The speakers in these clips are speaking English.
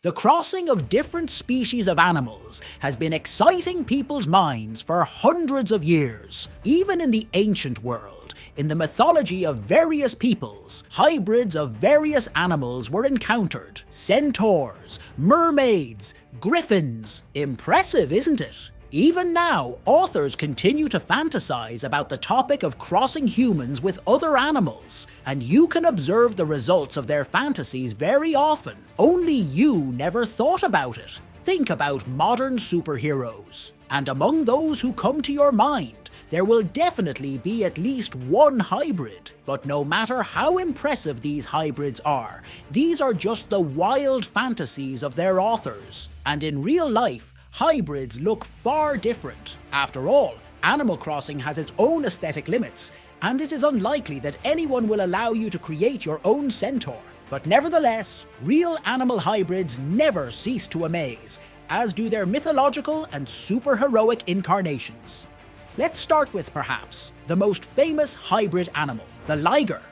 The crossing of different species of animals has been exciting people's minds for hundreds of years. Even in the ancient world, in the mythology of various peoples, hybrids of various animals were encountered. Centaurs, mermaids, griffins. Impressive, isn't it? Even now, authors continue to fantasize about the topic of crossing humans with other animals, and you can observe the results of their fantasies very often. Only you never thought about it. Think about modern superheroes, and among those who come to your mind, there will definitely be at least one hybrid. But no matter how impressive these hybrids are, these are just the wild fantasies of their authors, and in real life, hybrids look far different. After all, Animal Crossing has its own aesthetic limits, and it is unlikely that anyone will allow you to create your own centaur. But nevertheless, real animal hybrids never cease to amaze, as do their mythological and superheroic incarnations. Let's start with perhaps the most famous hybrid animal, the liger,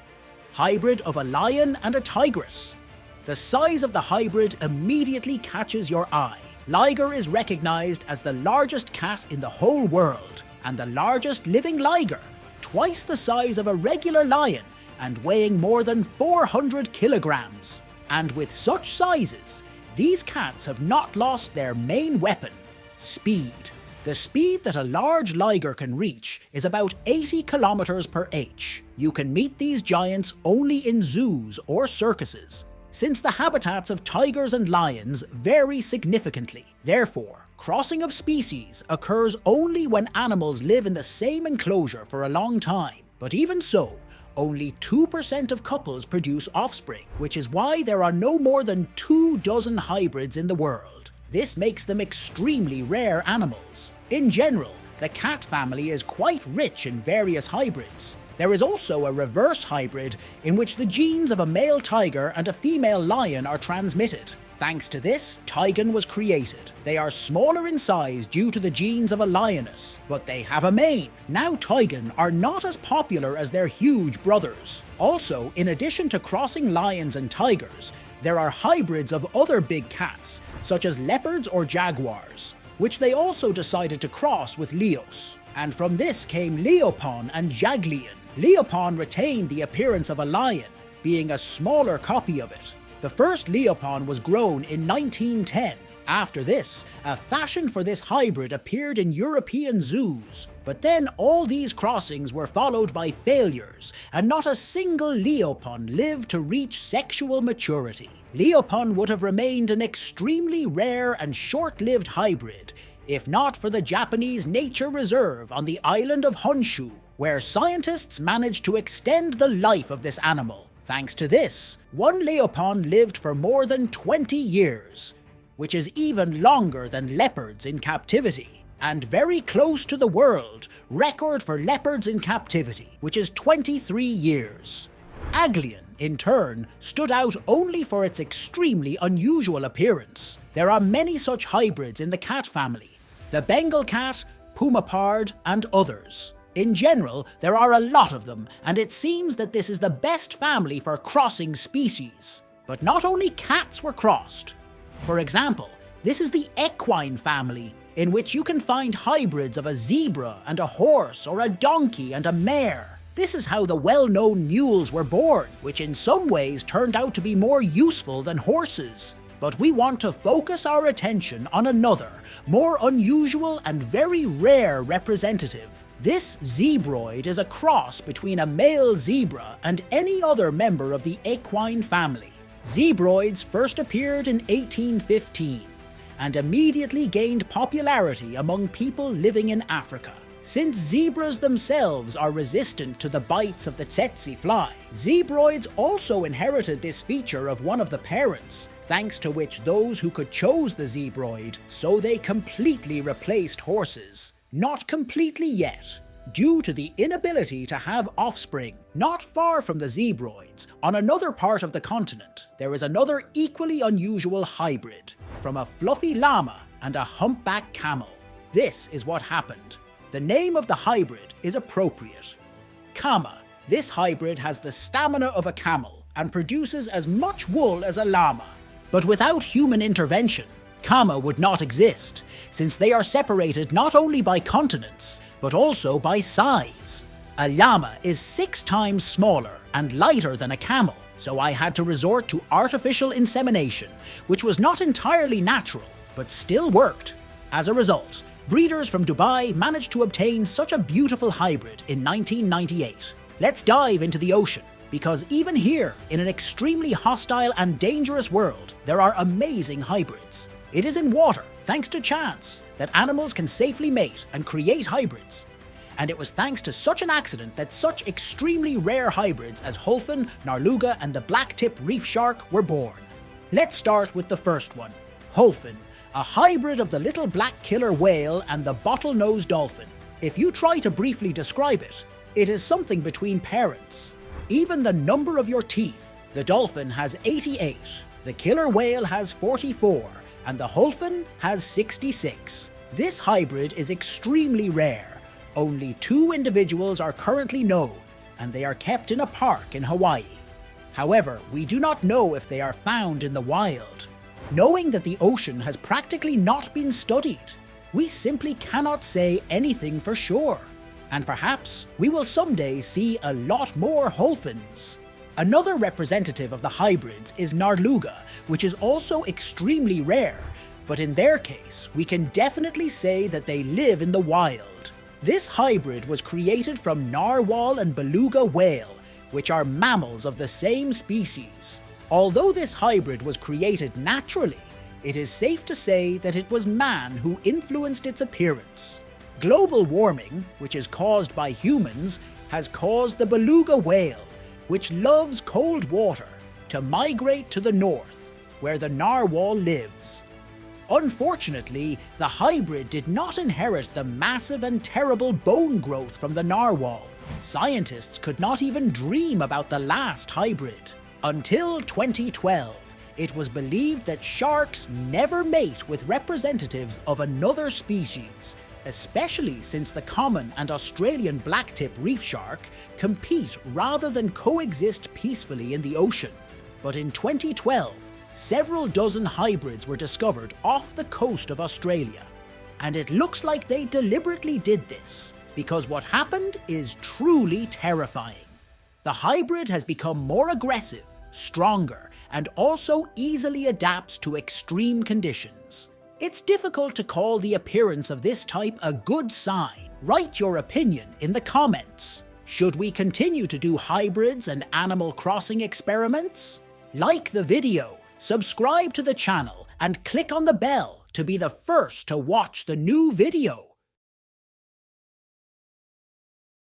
hybrid of a lion and a tigress. The size of the hybrid immediately catches your eye. Liger is recognized as the largest cat in the whole world, and the largest living liger, twice the size of a regular lion and weighing more than 400 kilograms. And with such sizes, these cats have not lost their main weapon, speed. The speed that a large liger can reach is about 80 kilometers per h. You can meet these giants only in zoos or circuses, since the habitats of tigers and lions vary significantly. Therefore, crossing of species occurs only when animals live in the same enclosure for a long time. But even so, only 2% of couples produce offspring, which is why there are no more than 24 hybrids in the world. This makes them extremely rare animals. In general, the cat family is quite rich in various hybrids. There is also a reverse hybrid in which the genes of a male tiger and a female lion are transmitted. Thanks to this, Tigon was created. They are smaller in size due to the genes of a lioness, but they have a mane. Now Tigon are not as popular as their huge brothers. Also, in addition to crossing lions and tigers, there are hybrids of other big cats, such as leopards or jaguars, which they also decided to cross with Leos. And from this came Leopon and Jaglion. Leopon retained the appearance of a lion, being a smaller copy of it. The first Leopon was grown in 1910. After this, a fashion for this hybrid appeared in European zoos. But then all these crossings were followed by failures, and not a single Leopon lived to reach sexual maturity. Leopon would have remained an extremely rare and short-lived hybrid, if not for the Japanese nature reserve on the island of Honshu, where scientists managed to extend the life of this animal. Thanks to this, one Leopon lived for more than 20 years, which is even longer than leopards in captivity, and very close to the world record for leopards in captivity, which is 23 years. Aglion, in turn, stood out only for its extremely unusual appearance. There are many such hybrids in the cat family: the Bengal cat, Puma pard, and others. In general, there are a lot of them, and it seems that this is the best family for crossing species. But not only cats were crossed. For example, this is the equine family, in which you can find hybrids of a zebra and a horse, or a donkey and a mare. This is how the well-known mules were born, which in some ways turned out to be more useful than horses. But we want to focus our attention on another, more unusual and very rare representative. This zebroid is a cross between a male zebra and any other member of the equine family. Zebroids first appeared in 1815 and immediately gained popularity among people living in Africa. Since zebras themselves are resistant to the bites of the tsetse fly, zebroids also inherited this feature of one of the parents, thanks to which those who could chose the zebroid, so they completely replaced horses. Not completely yet, due to the inability to have offspring. Not far from the zebroids, on another part of the continent, there is another equally unusual hybrid, from a fluffy llama and a humpback camel. This is what happened. The name of the hybrid is appropriate. Kama. This hybrid has the stamina of a camel and produces as much wool as a llama. But without human intervention, Kama would not exist, since they are separated not only by continents, but also by size. A llama is 6 times smaller and lighter than a camel, so I had to resort to artificial insemination, which was not entirely natural, but still worked. As a result, breeders from Dubai managed to obtain such a beautiful hybrid in 1998. Let's dive into the ocean, because even here, in an extremely hostile and dangerous world, there are amazing hybrids. It is in water, thanks to chance, that animals can safely mate and create hybrids. And it was thanks to such an accident that such extremely rare hybrids as Hulfin, Narluga and the black-tip reef shark were born. Let's start with the first one, Hulfin, a hybrid of the little black killer whale and the bottlenose dolphin. If you try to briefly describe it, it is something between parents. Even the number of your teeth, the dolphin has 88, the killer whale has 44, and the Hulfin has 66. This hybrid is extremely rare. Only 2 individuals are currently known, and they are kept in a park in Hawaii. However, we do not know if they are found in the wild. Knowing that the ocean has practically not been studied, we simply cannot say anything for sure. And perhaps we will someday see a lot more Hulfins. Another representative of the hybrids is Narluga, which is also extremely rare, but in their case, we can definitely say that they live in the wild. This hybrid was created from narwhal and beluga whale, which are mammals of the same species. Although this hybrid was created naturally, it is safe to say that it was man who influenced its appearance. Global warming, which is caused by humans, has caused the beluga whale, which loves cold water, to migrate to the north, where the narwhal lives. Unfortunately, the hybrid did not inherit the massive and terrible bone growth from the narwhal. Scientists could not even dream about the last hybrid. Until 2012, it was believed that sharks never mate with representatives of another species, especially since the common and Australian blacktip reef shark compete rather than coexist peacefully in the ocean. But in 2012, several dozen hybrids were discovered off the coast of Australia. And it looks like they deliberately did this, because what happened is truly terrifying. The hybrid has become more aggressive, stronger, and also easily adapts to extreme conditions. It's difficult to call the appearance of this type a good sign. Write your opinion in the comments. Should we continue to do hybrids and Animal Crossing experiments? Like the video, subscribe to the channel, and click on the bell to be the first to watch the new video.